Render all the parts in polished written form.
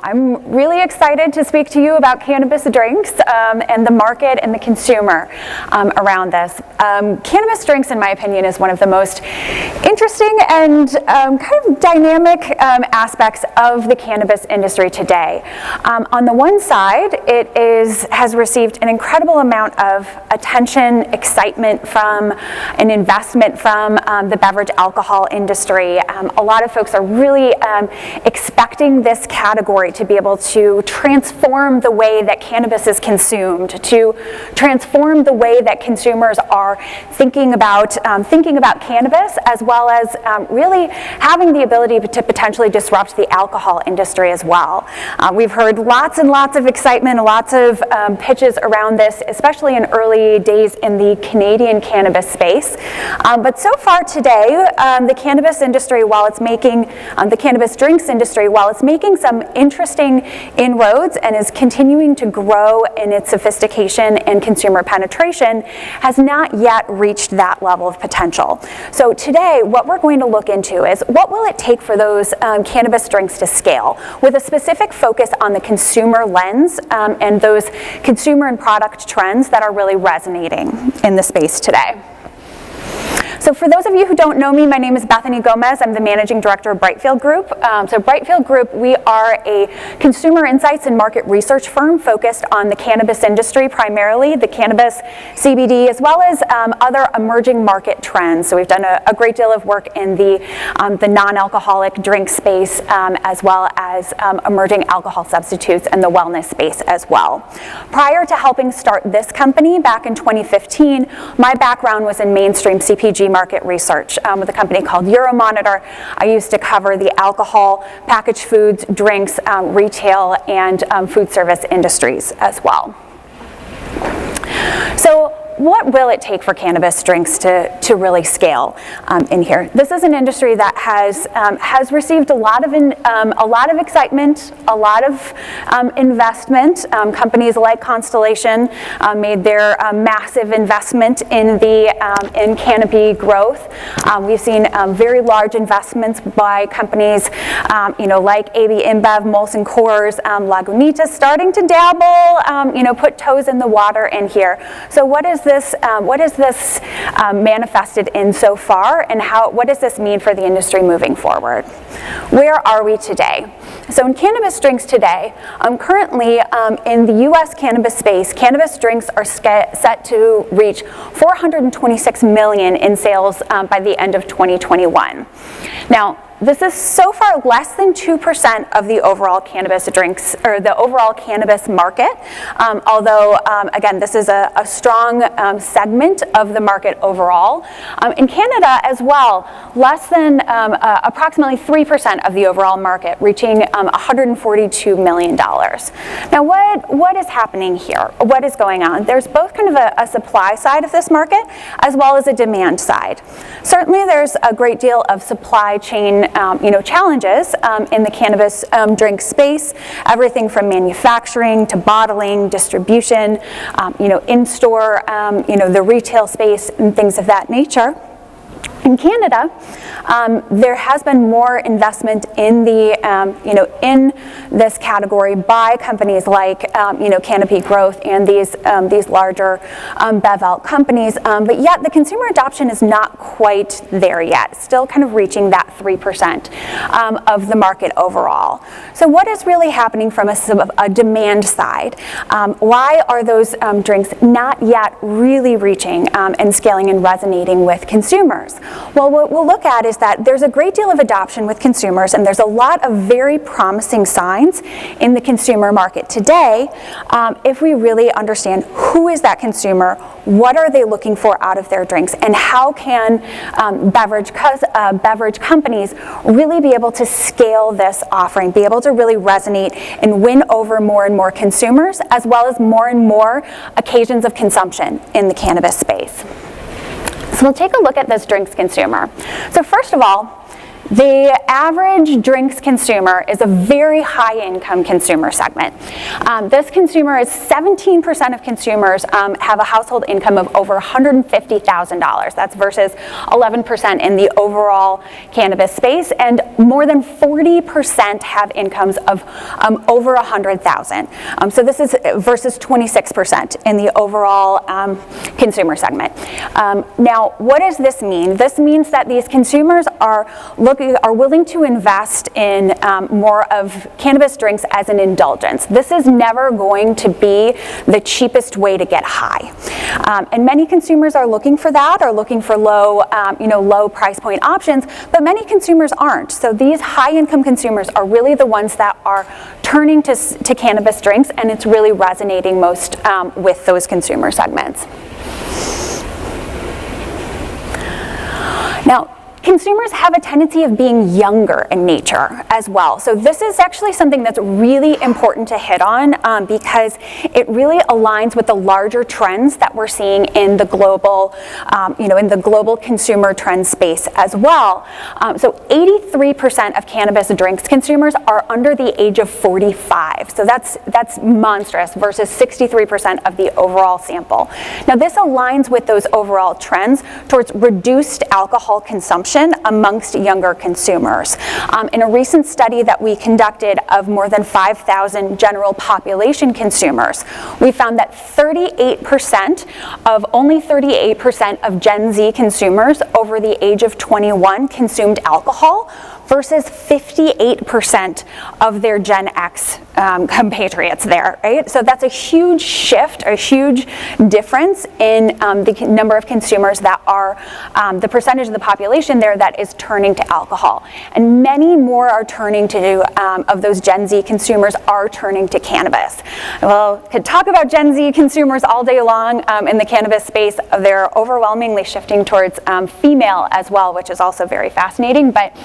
I'm really excited to speak to you about cannabis drinks and the market and the consumer around this. Cannabis drinks, in my opinion, is one of the most interesting and kind of dynamic aspects of the cannabis industry today. On the one side, it has received an incredible amount of attention, excitement from an investment from the beverage alcohol industry. A lot of folks are really expecting this category to be able to transform the way that cannabis is consumed, to transform the way that consumers are thinking about cannabis, as well as really having the ability to potentially disrupt the alcohol industry as well. We've heard lots and lots of excitement, lots of pitches around this, especially in early days in the Canadian cannabis space. But so far today, the cannabis industry, while it's making, the cannabis drinks industry, while it's making some interesting inroads and is continuing to grow in its sophistication and consumer penetration, has not yet reached that level of potential. So today, what we're going to look into is what will it take for those cannabis drinks to scale, with a specific focus on the consumer lens and those consumer and product trends that are really resonating in the space today. So for those of you who don't know me, my name is Bethany Gomez. I'm the Managing Director of Brightfield Group. So Brightfield Group, we are a consumer insights and market research firm focused on the cannabis industry, primarily the cannabis, CBD, as well as other emerging market trends. So we've done a great deal of work in the non-alcoholic drink space, as well as emerging alcohol substitutes and the wellness space as well. Prior to helping start this company back in 2015, my background was in mainstream CPG market research with a company called Euromonitor. I used to cover the alcohol, packaged foods, drinks, retail, and food service industries as well. So what will it take for cannabis drinks to really scale in here? This is an industry that has received a lot of excitement, a lot of investment. Companies like Constellation made their massive investment in canopy growth. We've seen very large investments by companies, like AB InBev, Molson Coors, Lagunitas starting to dabble, put toes in the water in here. So what is this manifested in so far, and what does this mean for the industry moving forward? Where are we today? So in cannabis drinks today, currently in the US cannabis space, cannabis drinks are set to reach $426 million in sales by the end of 2021. Now, this is so far less than 2% of the overall cannabis drinks, or the overall cannabis market, although, again, this is a strong segment of the market overall. In Canada as well, less than approximately 3% of the overall market, reaching $142 million. Now, what is happening here? What is going on? There's both kind of a supply side of this market, as well as a demand side. Certainly, there's a great deal of supply chain challenges in the cannabis drink space, everything from manufacturing to bottling, distribution, in-store, the retail space and things of that nature. In Canada, there has been more investment in in this category by companies like Canopy Growth and these larger Bev-Alc companies, but yet the consumer adoption is not quite there yet. Still kind of reaching that 3% of the market overall. So what is really happening from a demand side? Why are those drinks not yet really reaching and scaling and resonating with consumers? Well, what we'll look at is that there's a great deal of adoption with consumers, and there's a lot of very promising signs in the consumer market today if we really understand who is that consumer, what are they looking for out of their drinks, and how can beverage companies really be able to scale this offering, be able to really resonate and win over more and more consumers, as well as more and more occasions of consumption in the cannabis space. So we'll take a look at this drinks consumer. So first of all, the average drinks consumer is a very high income consumer segment. This consumer is 17% of consumers have a household income of over $150,000. That's versus 11% in the overall cannabis space, and more than 40% have incomes of over $100,000. So this is versus 26% in the overall consumer segment. Now, what does this mean? This means that these consumers are willing to invest in more of cannabis drinks as an indulgence. This is never going to be the cheapest way to get high. And many consumers are looking for that, or looking for low price point options, but many consumers aren't. So these high income consumers are really the ones that are turning to cannabis drinks, and it's really resonating most with those consumer segments. Now, consumers have a tendency of being younger in nature as well. So this is actually something that's really important to hit on because it really aligns with the larger trends that we're seeing in the global, in the global consumer trend space as well. So 83% of cannabis drinks consumers are under the age of 45. So that's monstrous versus 63% of the overall sample. Now this aligns with those overall trends towards reduced alcohol consumption amongst younger consumers. In a recent study that we conducted of more than 5,000 general population consumers, we found that only 38% of Gen Z consumers over the age of 21 consumed alcohol, versus 58% of their Gen X compatriots there, right? So that's a huge shift, a huge difference in the number of consumers that are, the percentage of the population there that is turning to alcohol. And many more are turning to, of those Gen Z consumers are turning to cannabis. Well, could talk about Gen Z consumers all day long in the cannabis space. They're overwhelmingly shifting towards female as well, which is also very fascinating. But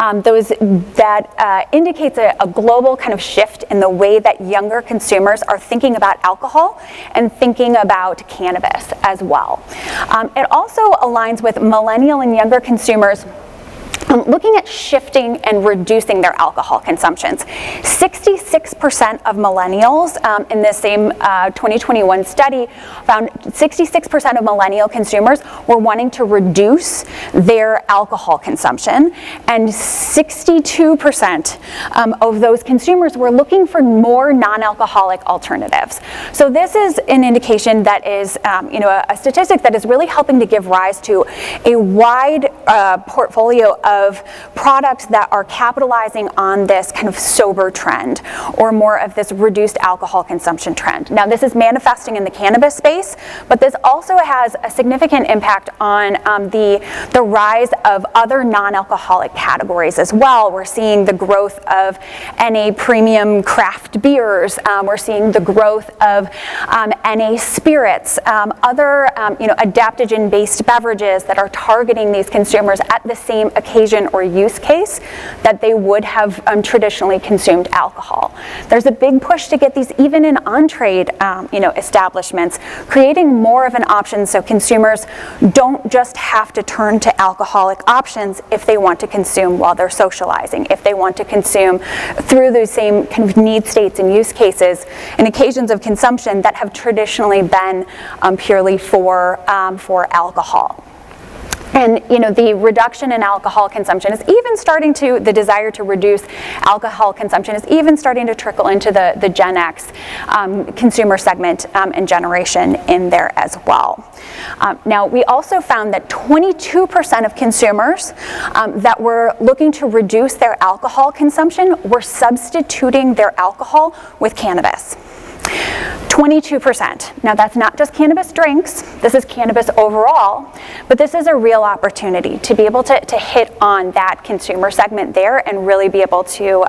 that indicates a global kind of shift in the way that younger consumers are thinking about alcohol and thinking about cannabis as well. It also aligns with millennial and younger consumers looking at shifting and reducing their alcohol consumptions. 66% of millennials in this same 2021 study found 66% of millennial consumers were wanting to reduce their alcohol consumption, and 62% of those consumers were looking for more non-alcoholic alternatives. So this is an indication that is, a statistic that is really helping to give rise to a wide portfolio of products that are capitalizing on this kind of sober trend, or more of this reduced alcohol consumption trend. Now, this is manifesting in the cannabis space, but this also has a significant impact on the rise of other non-alcoholic categories as well. We're seeing the growth of NA premium craft beers. We're seeing the growth of NA spirits, other adaptogen-based beverages that are targeting these consumers at the same occasion or use case that they would have traditionally consumed alcohol. There's a big push to get these even in on-trade establishments, creating more of an option so consumers don't just have to turn to alcoholic options if they want to consume while they're socializing, if they want to consume through those same kind of need states and use cases and occasions of consumption that have traditionally been purely for alcohol. And the reduction in alcohol consumption is even starting to, the desire to reduce alcohol consumption is even starting to trickle into the Gen X consumer segment and generation in there as well. Now, we also found that 22% of consumers that were looking to reduce their alcohol consumption were substituting their alcohol with cannabis. 22%. Now that's not just cannabis drinks, this is cannabis overall, but this is a real opportunity to be able to hit on that consumer segment there and really be able to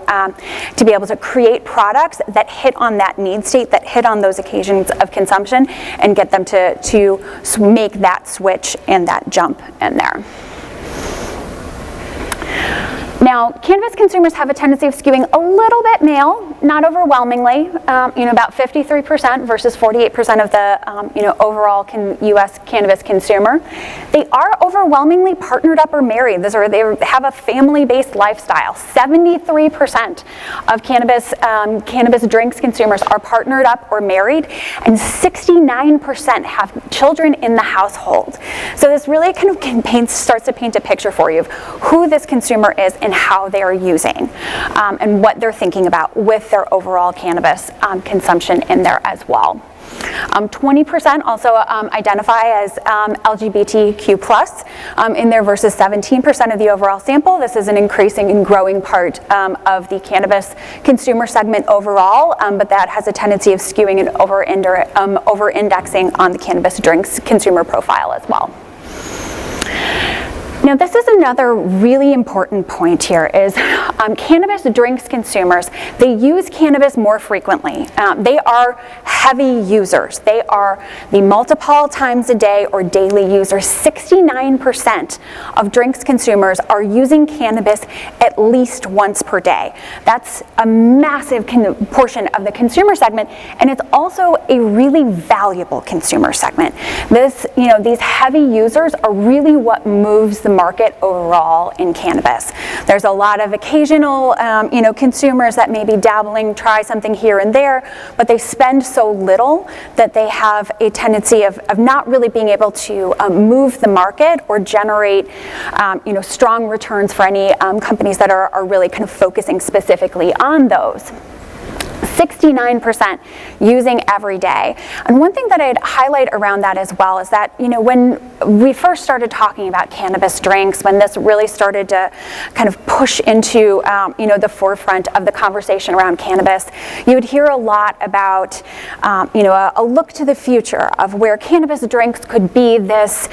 create products that hit on that need state, that hit on those occasions of consumption, and get them to make that switch and that jump in there. Now, cannabis consumers have a tendency of skewing a little bit male, not overwhelmingly, about 53% versus 48% of the overall U.S. cannabis consumer. They are overwhelmingly partnered up or married. They have a family-based lifestyle. 73% of cannabis drinks consumers are partnered up or married, and 69% have children in the household. So this really kind of starts to paint a picture for you of who this consumer is and how they are using and what they're thinking about with their overall cannabis consumption in there as well. 20% also identify as LGBTQ+ in there versus 17% of the overall sample. This is an increasing and growing part of the cannabis consumer segment overall, but that has a tendency of skewing and over-indexing on the cannabis drinks consumer profile as well. Now this is another really important point here is cannabis drinks consumers, they use cannabis more frequently. They are heavy users. They are the multiple times a day or daily users. 69% of drinks consumers are using cannabis at least once per day. That's a massive portion of the consumer segment, and it's also a really valuable consumer segment. These heavy users are really what moves the market overall in cannabis. There's a lot of occasional, consumers that may be dabbling, try something here and there, but they spend so little that they have a tendency of not really being able to move the market or generate, strong returns for any companies that are really kind of focusing specifically on those. 69% using every day. And one thing that I'd highlight around that as well is that, when we first started talking about cannabis drinks, when this really started to kind of push into, the forefront of the conversation around cannabis, you would hear a lot about, a look to the future of where cannabis drinks could be this,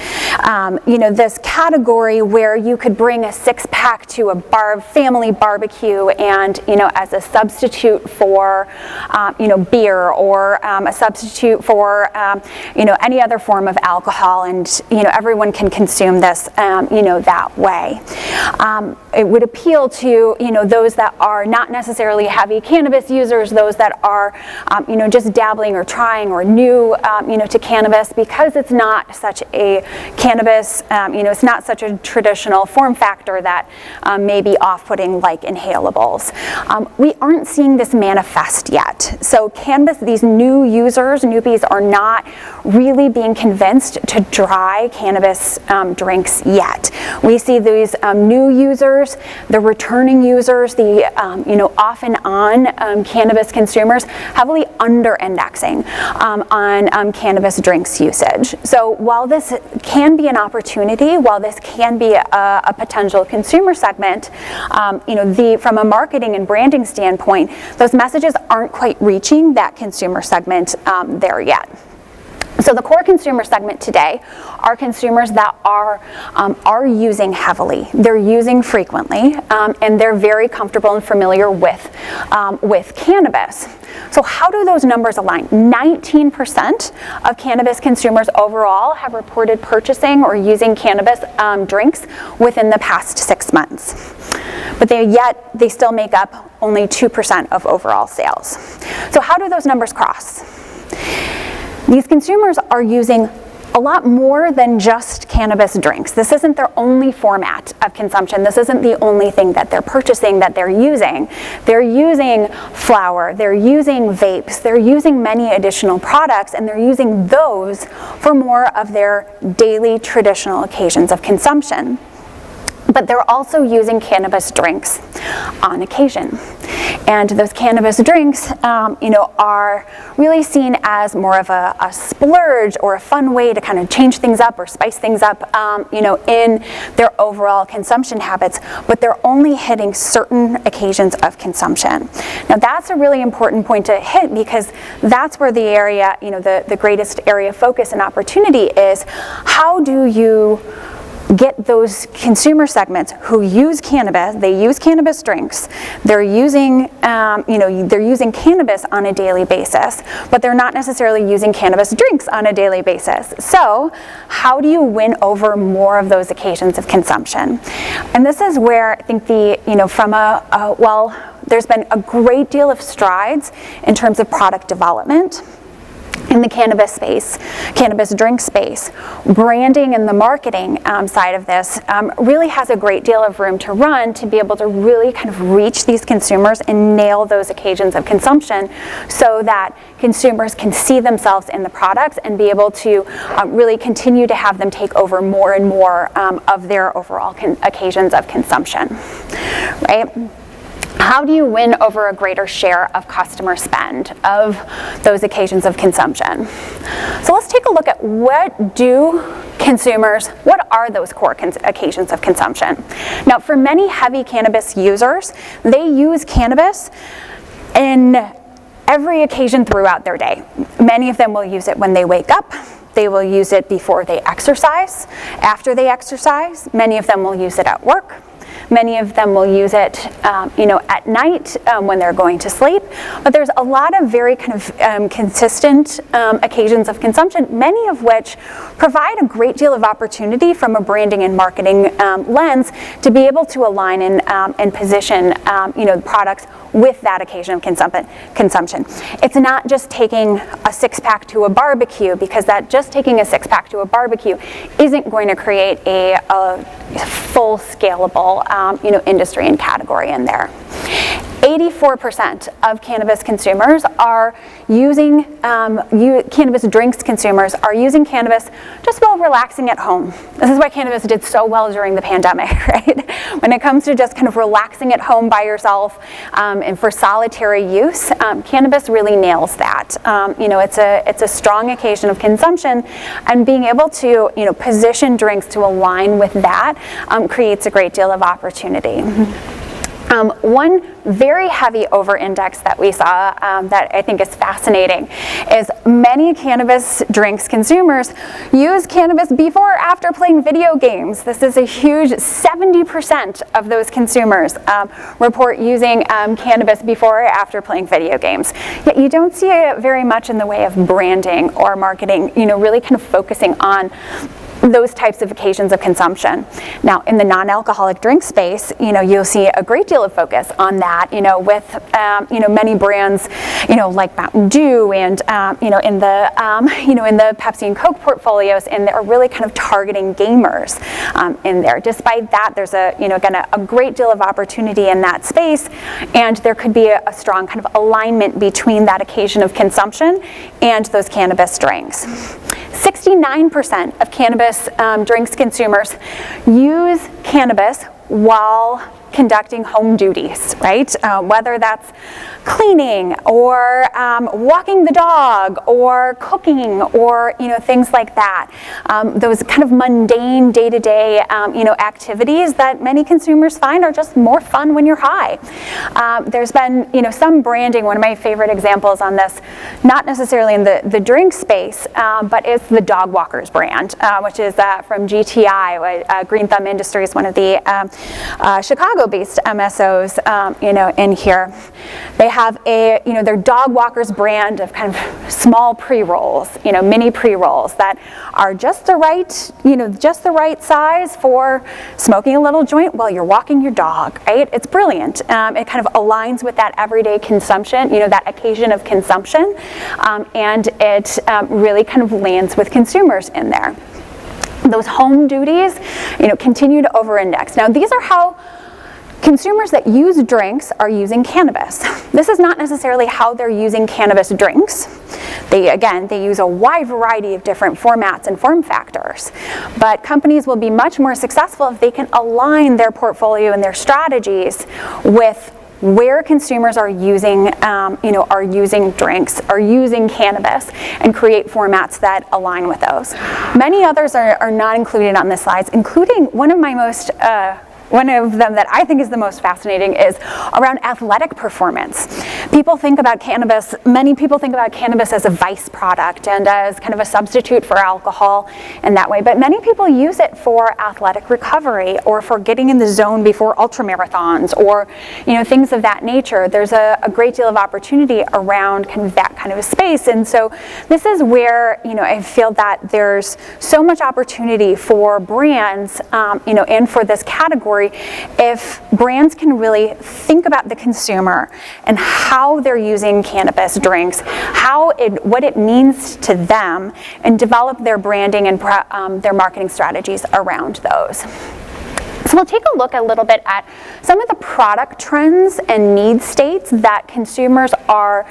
this category where you could bring a six-pack to a family barbecue and, as a substitute for beer or a substitute for any other form of alcohol, and everyone can consume this that way. It would appeal to those that are not necessarily heavy cannabis users, those that are just dabbling or trying or new to cannabis, because it's not such a cannabis, it's not such a traditional form factor that may be off-putting like inhalables. We aren't seeing this manifest yet. So cannabis, these new users, newbies, are not really being convinced to try cannabis drinks yet. We see these new users, the returning users, the off and on cannabis consumers heavily under-indexing on cannabis drinks usage. So while this can be an opportunity, while this can be a potential consumer segment, from a marketing and branding standpoint, those messages aren't quite reaching that consumer segment there yet. So the core consumer segment today are consumers that are using heavily. They're using frequently, and they're very comfortable and familiar with cannabis. So how do those numbers align? 19% of cannabis consumers overall have reported purchasing or using cannabis drinks within the past 6 months. But they still make up only 2% of overall sales. So how do those numbers cross? These consumers are using a lot more than just cannabis drinks. This isn't their only format of consumption. This isn't the only thing that they're purchasing, that they're using. They're using flower, they're using vapes, they're using many additional products, and they're using those for more of their daily traditional occasions of consumption. but they're also using cannabis drinks on occasion. And those cannabis drinks, are really seen as more of a splurge or a fun way to kind of change things up or spice things up, in their overall consumption habits, but they're only hitting certain occasions of consumption. Now that's a really important point to hit, because that's where the area, the greatest area of focus and opportunity is. How do you get those consumer segments who use cannabis? They use cannabis drinks. They're using, they're using cannabis on a daily basis, but they're not necessarily using cannabis drinks on a daily basis. So, how do you win over more of those occasions of consumption? And this is where I think there's been a great deal of strides in terms of product development in the cannabis space, cannabis drink space. Branding and the marketing side of this really has a great deal of room to run to be able to really kind of reach these consumers and nail those occasions of consumption, so that consumers can see themselves in the products and be able to really continue to have them take over more and more of their overall occasions of consumption, right? How do you win over a greater share of customer spend of those occasions of consumption? So let's take a look at what are those core occasions of consumption? Now, for many heavy cannabis users, they use cannabis in every occasion throughout their day. Many of them will use it when they wake up. They will use it before they exercise, after they exercise. Many of them will use it at work. Many of them will use it, at night when they're going to sleep. But there's a lot of very kind of consistent occasions of consumption, many of which provide a great deal of opportunity from a branding and marketing lens to be able to align and position, products with that occasion of consumption. It's not just taking a six-pack to a barbecue, because that just taking a six-pack to a barbecue isn't going to create a full scalable industry and category in there. 84% of cannabis consumers are using, cannabis drinks consumers are using cannabis just while relaxing at home. This is why cannabis did so well during the pandemic, right? When it comes to just kind of relaxing at home by yourself and for solitary use, cannabis really nails that. It's a strong occasion of consumption, and being able to position drinks to align with that creates a great deal of opportunity. One very heavy over-index that we saw that I think is fascinating is many cannabis drinks consumers use cannabis before or after playing video games. This is a huge 70% of those consumers report using cannabis before or after playing video games. Yet you don't see it very much in the way of branding or marketing, really kind of focusing on those types of occasions of consumption. Now, in the non-alcoholic drink space, you'll see a great deal of focus on that, with many brands, like Mountain Dew and in the Pepsi and Coke portfolios, and they're really kind of targeting gamers in there. Despite that, there's again a great deal of opportunity in that space, and there could be a strong kind of alignment between that occasion of consumption and those cannabis drinks. 69% of cannabis drinks consumers use cannabis while conducting home duties, right? Whether that's cleaning or walking the dog or cooking or things like that. Those kind of mundane day-to-day activities that many consumers find are just more fun when you're high. There's been some branding. One of my favorite examples on this, not necessarily in the drink space, but it's the Dog Walkers brand, which is from GTI, Green Thumb Industries, one of the Chicago-based MSOs, in here. They have their Dog Walkers brand of kind of small pre-rolls, mini pre-rolls that are just the right size for smoking a little joint while you're walking your dog, right? It's brilliant. It kind of aligns with that everyday consumption, that occasion of consumption, and it really kind of lands with consumers in there. Those home duties, continue to over-index. Now, these are how consumers that use drinks are using cannabis. This is not necessarily how they're using cannabis drinks. They use a wide variety of different formats and form factors. But companies will be much more successful if they can align their portfolio and their strategies with where consumers are using, are using drinks, are using cannabis, and create formats that align with those. Many others are not included on this slide, including one of them that I think is the most fascinating is around athletic performance. Many people think about cannabis as a vice product and as kind of a substitute for alcohol in that way, but many people use it for athletic recovery or for getting in the zone before ultramarathons or things of that nature. There's a great deal of opportunity around kind of that kind of a space, and so this is where I feel that there's so much opportunity for brands and for this category if brands can really think about the consumer and how they're using cannabis drinks, what it means to them, and develop their branding and their marketing strategies around those. So we'll take a look a little bit at some of the product trends and need states that consumers are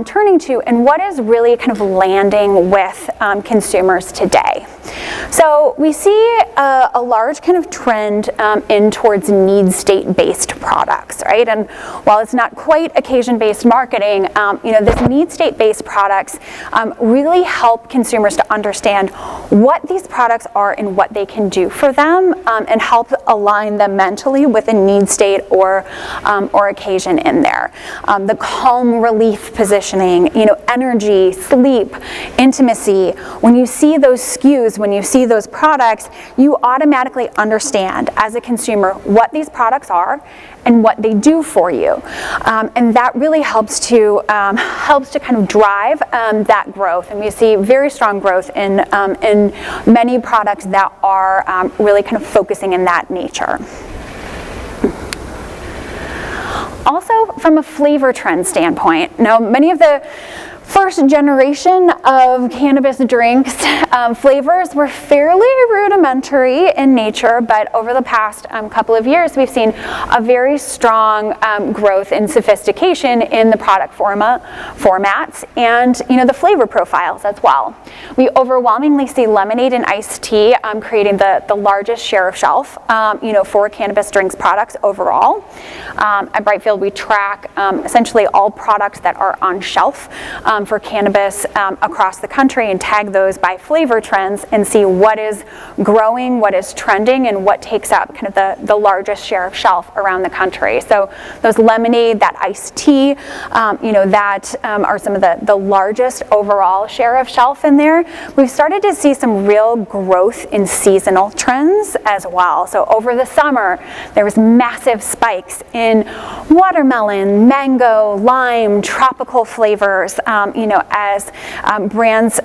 turning to and what is really kind of landing with consumers today. So we see a large kind of trend in towards need state-based products, right? And while it's not quite occasion-based marketing, this need state-based products really help consumers to understand what these products are and what they can do for them, and help align them mentally with a need state or occasion in there. The calm relief positioning, energy, sleep, intimacy. When you see those SKUs, when you see those products, you automatically understand as a consumer what these products are and what they do for you, and that really helps to kind of drive that growth. And we see very strong growth in many products that are really kind of focusing in that nature. Also, from a flavor trend standpoint, many of the first generation of cannabis drinks flavors were fairly rudimentary in nature, but over the past couple of years we've seen a very strong growth in sophistication in the product formats and the flavor profiles as well. We overwhelmingly see lemonade and iced tea creating the largest share of shelf for cannabis drinks products overall. At Brightfield we track essentially all products that are on shelf for cannabis across the country and tag those by flavor trends and see what is growing, what is trending, and what takes up kind of the largest share of shelf around the country. So those lemonade, that iced tea, that are some of the largest overall share of shelf in there. We've started to see some real growth in seasonal trends as well. So over the summer, there was massive spikes in watermelon, mango, lime, tropical flavors, as brands,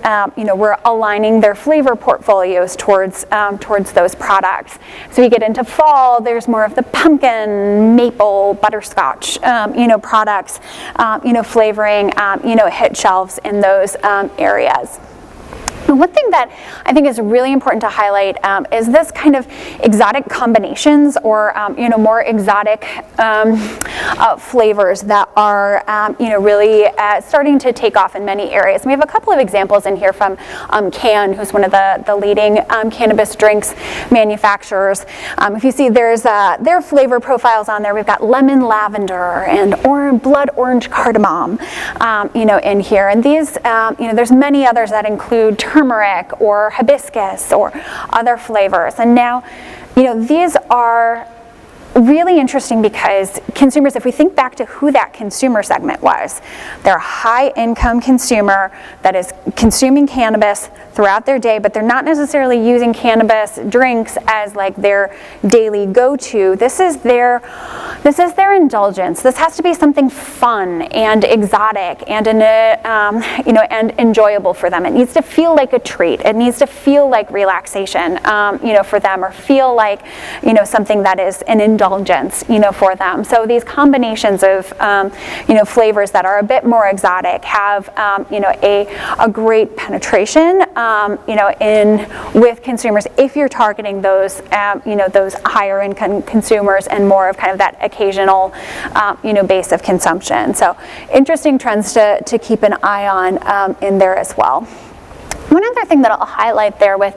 were aligning their flavor portfolios towards those products. So we get into fall, there's more of the pumpkin, maple, butterscotch, products, flavoring, hit shelves in those areas. One thing that I think is really important to highlight is this kind of exotic combinations or more exotic flavors that are really starting to take off in many areas. We have a couple of examples in here from Cann, who's one of the leading cannabis drinks manufacturers. If you see, there's their flavor profiles on there. We've got lemon lavender and blood orange cardamom, in here. And these, there's many others that include turmeric or hibiscus or other flavors. And now, these are really interesting because consumers, if we think back to who that consumer segment was, they're a high-income consumer that is consuming cannabis throughout their day, but they're not necessarily using cannabis drinks as like their daily go-to. This is their indulgence. This has to be something fun and exotic and and enjoyable for them. It needs to feel like a treat. It needs to feel like relaxation, for them, or feel like something that is an indulgence indulgence, for them. So these combinations of, flavors that are a bit more exotic have, a great penetration, with consumers if you're targeting those, those higher income consumers and more of kind of that occasional, base of consumption. So interesting trends to keep an eye on in there as well. One other thing that I'll highlight there with,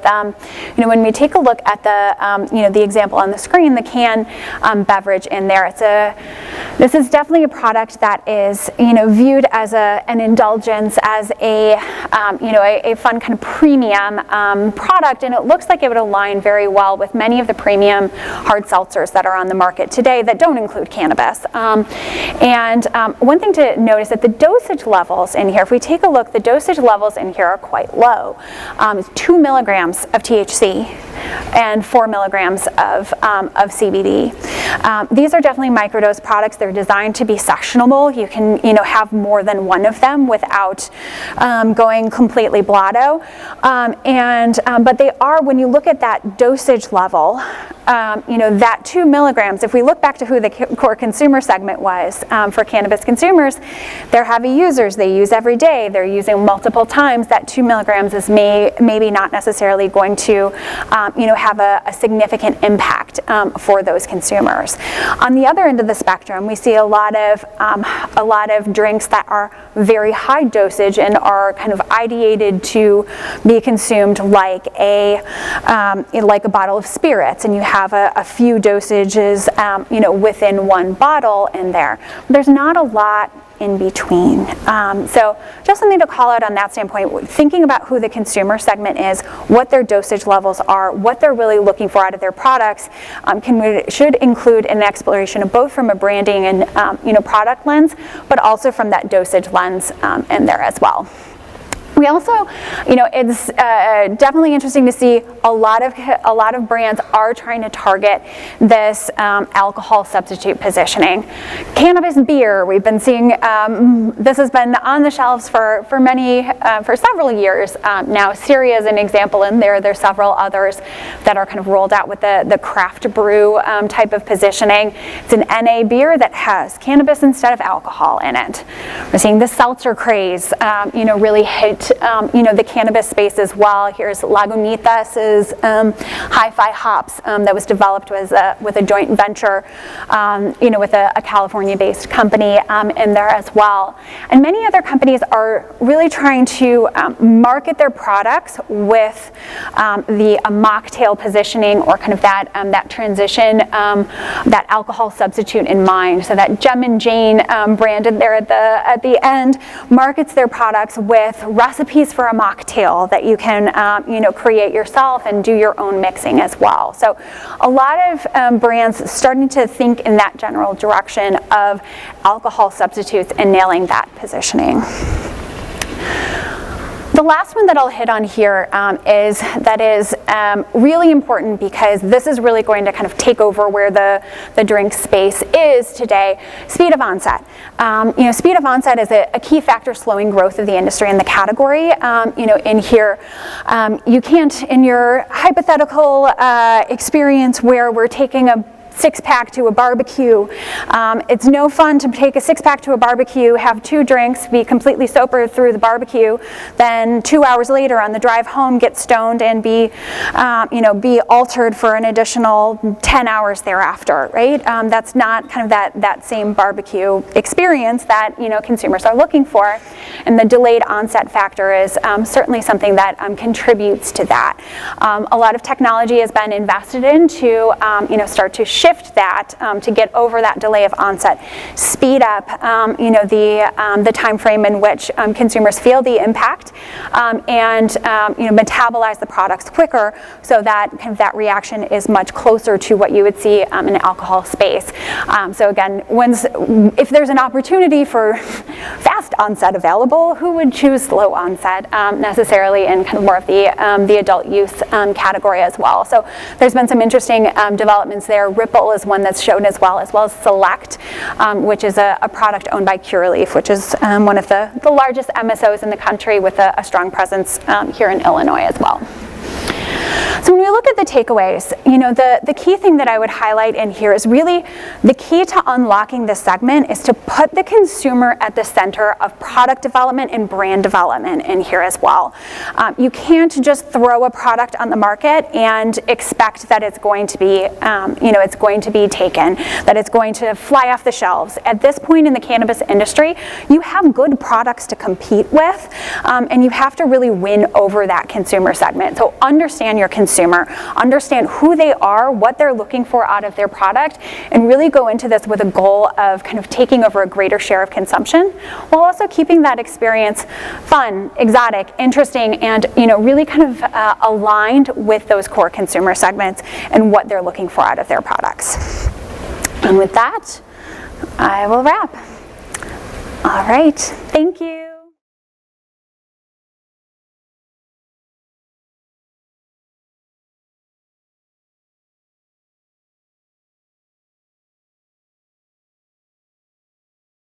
when we take a look at the example on the screen, the can beverage in there, this is definitely a product that is, viewed as an indulgence, as a fun kind of premium product, and it looks like it would align very well with many of the premium hard seltzers that are on the market today that don't include cannabis. One thing to notice that the dosage levels in here, if we take a look, the dosage levels in here are quite low. 2 milligrams of THC and 4 milligrams of CBD. These are definitely microdose products. They're designed to be sessionable. You can have more than one of them without going completely blotto. But they are, when you look at that dosage level, that 2 milligrams, if we look back to who the core consumer segment was for cannabis consumers, they're heavy users. They use every day. They're using multiple times. That 2 milligrams is maybe not necessarily going to have a significant impact for those consumers. On the other end of the spectrum, we see a lot of drinks that are very high dosage and are kind of ideated to be consumed like a bottle of spirits, and you have a few dosages within one bottle in there. There's not a lot in between. So just something to call out on that standpoint, thinking about who the consumer segment is, what their dosage levels are, what they're really looking for out of their products, should include an exploration of both from a branding and product lens, but also from that dosage lens in there as well. We also, it's definitely interesting to see a lot of brands are trying to target this alcohol substitute positioning. Cannabis beer, we've been seeing this has been on the shelves for several years now. Syria is an example in there. There's several others that are kind of rolled out with the craft brew type of positioning. It's an NA beer that has cannabis instead of alcohol in it. We're seeing the seltzer craze, really hit the cannabis space as well. Here's Lagunitas' Hi-Fi Hops that was developed with a joint venture, with a California-based company in there as well. And many other companies are really trying to market their products with the mocktail positioning, or kind of that transition, that alcohol substitute in mind. So that Gem and Jane branded there at the end markets their products with recipes for a mocktail that you can create yourself and do your own mixing as well. So a lot of brands starting to think in that general direction of alcohol substitutes and nailing that positioning. The last one that I'll hit on here is really important, because this is really going to kind of take over where the drink space is today. Speed of onset. Speed of onset is a key factor slowing growth of the industry and the category. In here, you can't, in your hypothetical experience where we're taking a six-pack to a barbecue. It's no fun to take a six-pack to a barbecue, have 2 drinks, be completely sober through the barbecue, then 2 hours later on the drive home get stoned and be altered for an additional 10 hours thereafter, right? That's not kind of that same barbecue experience that consumers are looking for, and the delayed onset factor is certainly something that contributes to that. A lot of technology has been invested in to start to shift that to get over that delay of onset, speed up the time frame in which consumers feel the impact, and metabolize the products quicker, so that kind of that reaction is much closer to what you would see in an alcohol space. So again, if there's an opportunity for fast onset available, who would choose slow onset necessarily in kind of more of the adult use category as well? So there's been some interesting developments there. Ripple is one that's shown as well as Select, which is a product owned by Curaleaf, which is one of the largest MSOs in the country with a strong presence here in Illinois as well. So when we look at the takeaways, the key thing that I would highlight in here is really the key to unlocking this segment is to put the consumer at the center of product development and brand development in here as well. You can't just throw a product on the market and expect that it's going to be, it's going to be taken, that it's going to fly off the shelves. At this point in the cannabis industry, you have good products to compete with, and you have to really win over that consumer segment. So understand your consumer, understand who they are, what they're looking for out of their product, and really go into this with a goal of kind of taking over a greater share of consumption, while also keeping that experience fun, exotic, interesting, and really kind of aligned with those core consumer segments and what they're looking for out of their products. And with that, I will wrap. All right, thank you.